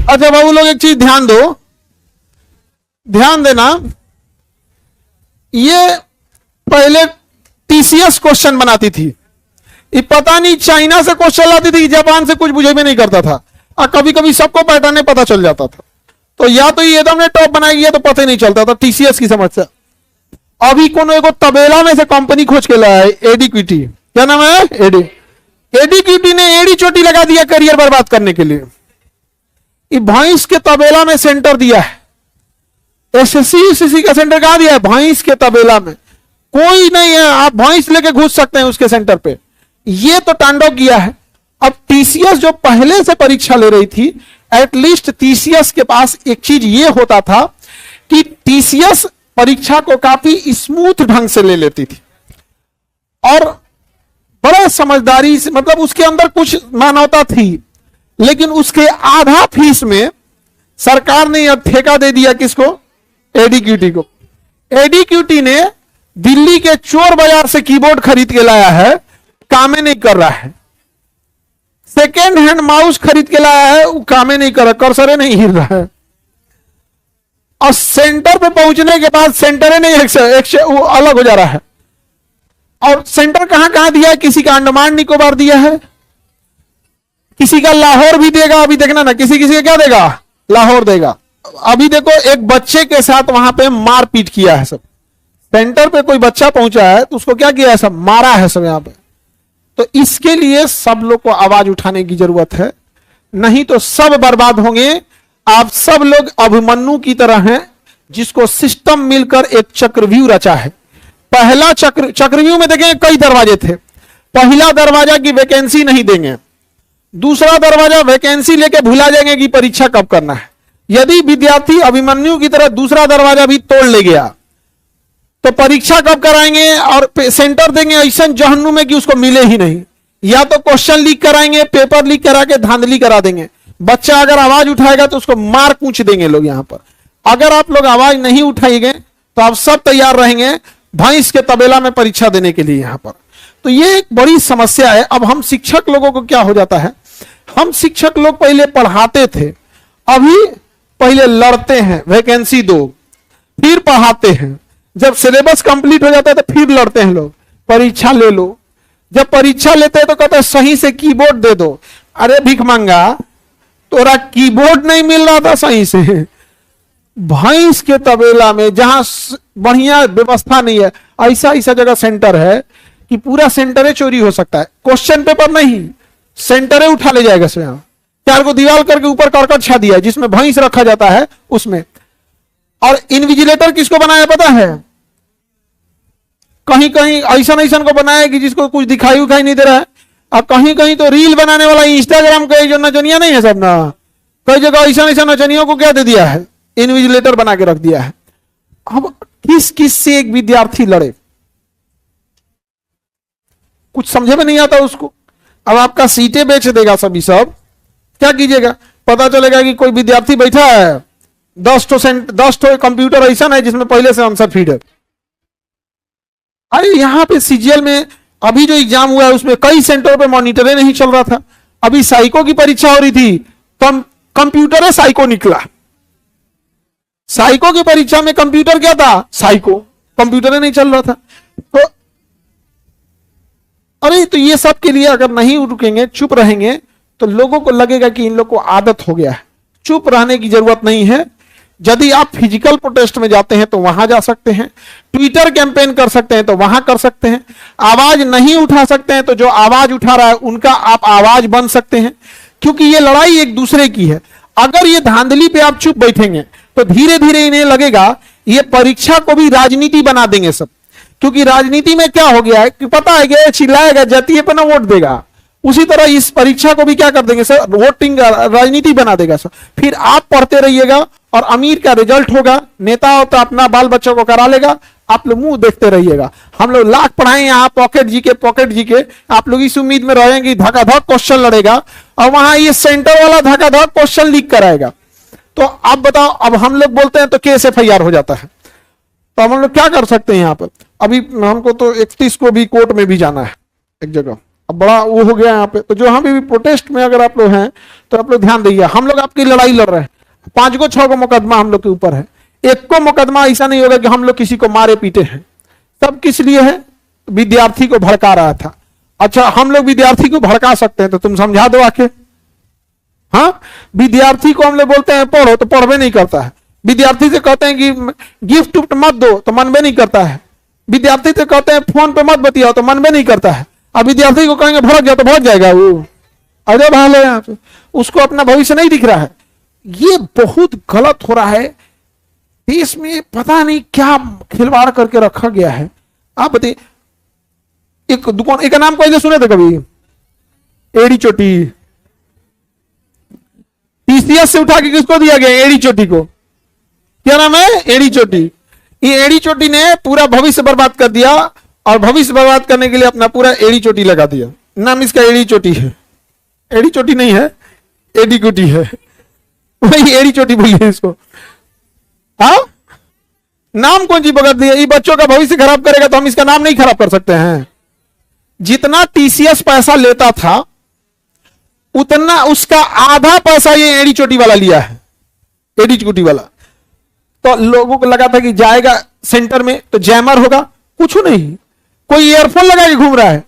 अच्छा बाबू लोग एक चीज ध्यान दो, ध्यान देना, ये पहले टीसीएस क्वेश्चन बनाती थी, ये पता नहीं चाइना से क्वेश्चन लाती थी, जापान से कुछ बुझे भी नहीं करता था, और कभी कभी सबको पैटर्न पता चल जाता था। तो या तो ये एकदम ने टॉप बनाई है तो पता ही नहीं चलता था टीसीएस की समस्या। अभी कोनो एगो तबेला में से कंपनी खोज के लाया है, एडीक्विटी, क्या नाम है, एडीक्विटी ने एडी चोटी लगा दिया करियर बर्बाद करने के लिए। ये भैंस के तबेला में सेंटर दिया है, एसएससी का सेंटर कहां दिया है, भैंस के तबेला में, कोई नहीं है, आप भैंस लेके घुस सकते हैं उसके सेंटर पे। ये तो तांडव किया है। अब टीसीएस जो पहले से परीक्षा ले रही थी, एटलीस्ट टीसीएस के पास एक चीज ये होता था कि टीसीएस परीक्षा को काफी स्मूथ ढंग से ले लेती थी और बड़ा समझदारी से, मतलब उसके अंदर कुछ मानवता थी, लेकिन उसके आधा फीस में सरकार ने यह ठेका दे दिया किसको, एडीक्यूटी को। एडीक्यूटी ने दिल्ली के चोर बाजार से कीबोर्ड खरीद के लाया है, कामे नहीं कर रहा है। सेकेंड हैंड माउस खरीद के लाया है, वो कामे नहीं कर रहा, कर्सरे नहीं हिल रहा है। और सेंटर पे पहुंचने के बाद सेंटर नहीं वो अलग हो जा रहा है। और सेंटर कहां कहां दिया है, किसी का अंडमान निकोबार दिया है, किसी का लाहौर भी देगा। अभी देखना ना, किसी किसी का क्या देगा, लाहौर देगा। अभी देखो एक बच्चे के साथ वहां पे मारपीट किया है सब, सेंटर पे कोई बच्चा पहुंचा है तो उसको क्या किया है, सब मारा है सब यहां पे। तो इसके लिए सब लोग को आवाज उठाने की जरूरत है, नहीं तो सब बर्बाद होंगे। आप सब लोग अभिमन्यु की तरह हैं, जिसको सिस्टम मिलकर एक चक्रव्यूह रचा है। पहला चक्रव्यूह में देखें कई दरवाजे थे। पहला दरवाजा की वैकेंसी नहीं देंगे, दूसरा दरवाजा वैकेंसी लेके भुला जाएंगे कि परीक्षा कब करना है। यदि विद्यार्थी अभिमन्यु की तरह दूसरा दरवाजा भी तोड़ ले गया तो परीक्षा कब कराएंगे और सेंटर देंगे ऐसा जहन्नुम में कि उसको मिले ही नहीं। या तो क्वेश्चन लीक कराएंगे, पेपर लीक करा के धांधली करा देंगे। बच्चा अगर आवाज उठाएगा तो उसको मार कूच देंगे लोग यहां पर। अगर आप लोग आवाज नहीं उठाएंगे तो आप सब तैयार रहेंगे भैंस के तबेला में परीक्षा देने के लिए यहां पर। तो ये एक बड़ी समस्या है। अब हम शिक्षक लोगों को क्या हो जाता है, हम शिक्षक लोग पहले पढ़ाते थे, अभी पहले लड़ते हैं वैकेंसी दो, फिर पढ़ाते हैं। जब सिलेबस कंप्लीट हो जाता है तो फिर लड़ते हैं लोग, परीक्षा ले लो। जब परीक्षा लेते हैं तो कहते हैं सही से कीबोर्ड दे दो। अरे भिख मंगा, तोरा कीबोर्ड नहीं मिल रहा था सही से, भैंस के तबेला में जहां बढ़िया व्यवस्था नहीं है, ऐसा ऐसा जगह सेंटर है कि पूरा सेंटरे चोरी हो सकता है। क्वेश्चन पेपर नहीं, सेंटरे उठा ले जाएगा स्वयं। 4 को दीवार करके ऊपर करकट छा दिया है जिसमें भैंस रखा जाता है उसमें। और इन्विजिलेटर किसको बनाया पता है, कहीं कहीं ऐसा ऐसा को बनाया कि जिसको कुछ दिखाई उखाई नहीं दे रहा है। और कहीं कहीं तो रील बनाने वाला इंस्टाग्राम का जो नचनिया नहीं है सब ना, कई जगह ऐसा ऐसा नचनियों को क्या दे दिया है, इन्विजिलेटर बना के रख दिया है। अब किस किस से एक विद्यार्थी लड़े, कुछ समझे में नहीं आता उसको। अब आपका सीटें बेच देगा सभी सब, क्या कीजिएगा, पता चलेगा कि कोई विद्यार्थी बैठा है 10 ठो कंप्यूटर ऐसा है जिसमें पहले से आंसर फीड है। अरे यहां पे सीजीएल में अभी जो एग्जाम हुआ है उसमें कई सेंटरों पे मॉनिटरे नहीं चल रहा था। अभी साइको की परीक्षा हो रही थी, कंप्यूटर है साइको निकला। साइको की परीक्षा में कंप्यूटर क्या था, साइको, कंप्यूटर नहीं चल रहा था। तो अरे तो ये सब के लिए अगर नहीं रुकेंगे, चुप रहेंगे, तो लोगों को लगेगा कि इन लोग को आदत हो गया है। चुप रहने की जरूरत नहीं है। यदि आप फिजिकल प्रोटेस्ट में जाते हैं तो वहां जा सकते हैं, ट्विटर कैंपेन कर सकते हैं तो वहां कर सकते हैं। आवाज नहीं उठा सकते हैं तो जो आवाज उठा रहा है उनका आप आवाज बन सकते हैं, क्योंकि ये लड़ाई एक दूसरे की है। अगर ये धांधली पे आप चुप बैठेंगे तो धीरे धीरे इन्हें लगेगा ये परीक्षा को भी राजनीति बना देंगे सब। क्योंकि राजनीति में क्या हो गया है कि पता है कि चिल्लाएगा जातीय पे ना वोट देगा, उसी तरह इस परीक्षा को भी क्या कर देंगे सर, वोटिंग राजनीति बना देगा सर। फिर आप पढ़ते रहिएगा और अमीर का रिजल्ट होगा, नेता हो तो अपना बाल बच्चों को करा लेगा, आप लोग मुंह देखते रहिएगा। हम लोग लाख पढ़ाए यहाँ पॉकेट जीके, आप लोग इस उम्मीद में रहेंगे धकाधक क्वेश्चन लड़ेगा और वहां ये सेंटर वाला धकाधक क्वेश्चन लीक कराएगा। तो आप बताओ, अब हम लोग बोलते हैं तो केस एफआईआर हो जाता है। तो हम लोग क्या कर सकते हैं यहाँ पर, अभी हमको तो 31 को भी कोर्ट में भी जाना है एक जगह। अब बड़ा वो हो गया यहाँ पे। तो जो यहाँ पे भी प्रोटेस्ट में अगर आप लोग हैं तो आप लोग ध्यान दीजिए, हम लोग आपकी लड़ाई लड़ रहे हैं, 5 को 6 को मुकदमा हम लोग के ऊपर है, एक को मुकदमा ऐसा नहीं होगा कि हम लोग किसी को मारे पीटे हैं। सब किस लिए है? विद्यार्थी को भड़का रहा था। अच्छा, हम लोग विद्यार्थी को भड़का सकते हैं तो तुम समझा दो आके। हाँ, विद्यार्थी को हम लोग बोलते हैं पढ़ो तो पढ़वे नहीं करता है, विद्यार्थी से कहते हैं कि गिफ्ट मत दो तो मनबे नहीं करता है, विद्यार्थी से कहते हैं फोन पे मत बतियाओ तो मनबे नहीं करता है। अब विद्यार्थी को कहेंगे भड़क जाओ तो भड़क जाएगा वो। अजय भाल है यहाँ पे, उसको अपना भविष्य नहीं दिख रहा है। ये बहुत गलत हो रहा है देश में, पता नहीं क्या खिलवाड़ करके रखा गया है। आप बताइए, एक दुकान, एक नाम पहले सुने थे कभी? एड़ी चोटी। टीसीएस से उठा के किसको दिया गया? एड़ी चोटी को। क्या नाम है? एड़ी चोटी। ये एड़ी चोटी ने पूरा भविष्य बर्बाद कर दिया, और भविष्य बर्बाद करने के लिए अपना पूरा एड़ी चोटी लगा दिया। नाम इसका एड़ी चोटी है। एड़ी चोटी नहीं है, एडी कोटी है, वही एड़ी चोटी बोलिए इसको। हाँ, नाम कौन सी बगड़ दिया? ये बच्चों का भविष्य खराब करेगा तो हम इसका नाम नहीं खराब कर सकते हैं। जितना टीसीएस पैसा लेता था उतना उसका आधा पैसा ये एड़ी चोटी वाला लिया है, एड़ी चोटी वाला। तो लोगों को लगा था कि जाएगा सेंटर में तो जैमर होगा, कुछ नहीं, कोई ईयरफोन लगा के घूम रहा है।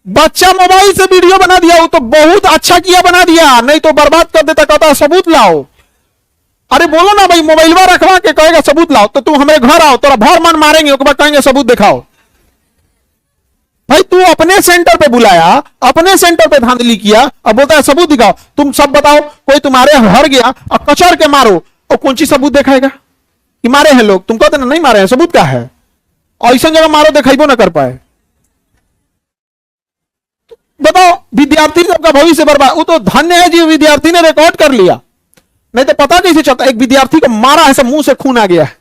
बच्चा मोबाइल से वीडियो बना दिया, वो तो बहुत अच्छा किया, बना दिया, नहीं तो बर्बाद कर देता, कहता सबूत लाओ। अरे बोलो ना भाई, मोबाइल रखवा के कहेगा सबूत लाओ, तो तुम हमारे घर आओ, तोरा भर मन मारेंगे, उसके बाद कहेंगे सबूत दिखाओ। भाई तू अपने सेंटर पे बुलाया, अपने सेंटर पे धांधली किया, अब बोलता है सबूत दिखाओ। तुम सब बताओ, कोई तुम्हारे हर गया और कचर के मारो, और कौन सी सबूत दिखाएगा कि मारे हैं लोग? तुम कहते ना नहीं मारे हैं, सबूत क्या है? और ऐसा जगह मारो दिखाइबो ना कर पाए। बताओ, विद्यार्थी सबका भविष्य बर्बाद। वो तो धन्य है जी, विद्यार्थी ने रिकॉर्ड कर लिया, नहीं तो पता कैसे चलता। एक विद्यार्थी को मारा है, सब मुंह से खून आ गया है।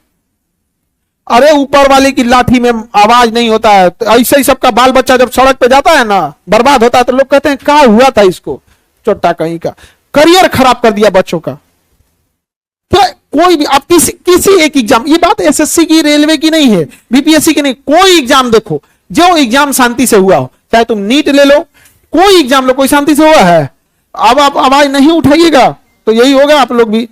अरे ऊपर वाले की लाठी में आवाज नहीं होता है। तो ऐसे ही सबका बाल बच्चा जब सड़क पे जाता है ना, बर्बाद होता है, तो लोग कहते हैं क्या हुआ था इसको, चोट्टा कहीं का, करियर खराब कर दिया बच्चों का। तो कोई भी आप किसी एक एग्जाम, ये बात एसएससी की, रेलवे की नहीं है, बीपीएससी की नहीं, कोई एग्जाम देखो, जो एग्जाम शांति से हुआ हो, चाहे तुम नीट ले लो, कोई एग्जाम लो, कोई शांति से हुआ है? अब आप आवाज नहीं उठाइएगा तो यही होगा। आप लोग भी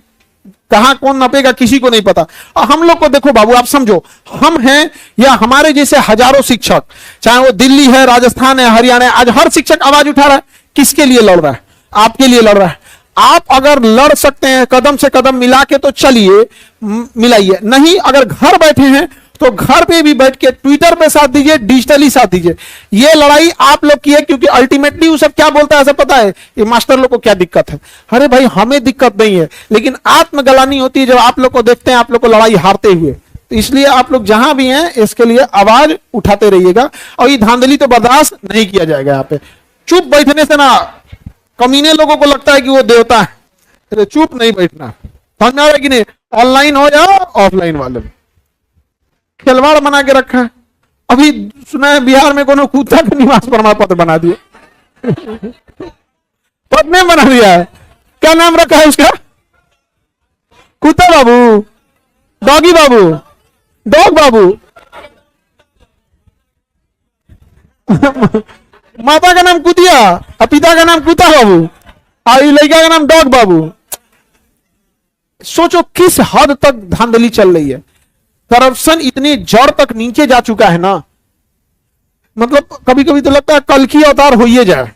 कहां कौन नपेगा किसी को नहीं पता। और हम लोग को देखो बाबू, आप समझो, हम हैं या हमारे जैसे हजारों शिक्षक, चाहे वो दिल्ली है, राजस्थान है, हरियाणा है, आज हर शिक्षक आवाज उठा रहा है। किसके लिए लड़ रहा है? आपके लिए लड़ रहा है। आप अगर लड़ सकते हैं कदम से कदम मिला के तो चलिए, मिलाइए। नहीं, अगर घर बैठे हैं तो घर पे भी बैठ के ट्विटर पे साथ दीजिए, डिजिटली साथ दीजिए। ये लड़ाई आप लोग की है, क्योंकि अल्टीमेटली वो सब क्या बोलता है, सब पता है। ये मास्टर लोग को क्या दिक्कत है? अरे भाई हमें दिक्कत नहीं है, लेकिन आत्मगलानी होती है जब आप लोग को देखते हैं आप लोग को लड़ाई हारते हुए। तो इसलिए आप लोग जहां भी हैं इसके लिए आवाज उठाते रहिएगा, और ये धांधली तो बर्दाश्त नहीं किया जाएगा। यहाँ पे चुप बैठने से ना, कमीने लोगों को लगता है कि वो देवता है, तो चुप नहीं बैठना। समझ में आ रहा है कि नहीं? ऑनलाइन हो या ऑफलाइन वाले में खिलवाड़ बना के रखा है। अभी सुना है बिहार में कोनो कुत्ता का निवास प्रमाण पत्र बना दिया, पद में बना दिया है। क्या नाम रखा है उसका? कुत्ता बाबू, डॉगी बाबू, डॉग बाबू। माता का नाम कुतिया और पिता का नाम कुत्ता बाबू, और लड़का का नाम डॉग बाबू। सोचो किस हद तक धांधली चल रही है। करप्शन इतनी जड़ तक नीचे जा चुका है ना, मतलब कभी कभी तो लगता है कल की अवतार हो ही जाए।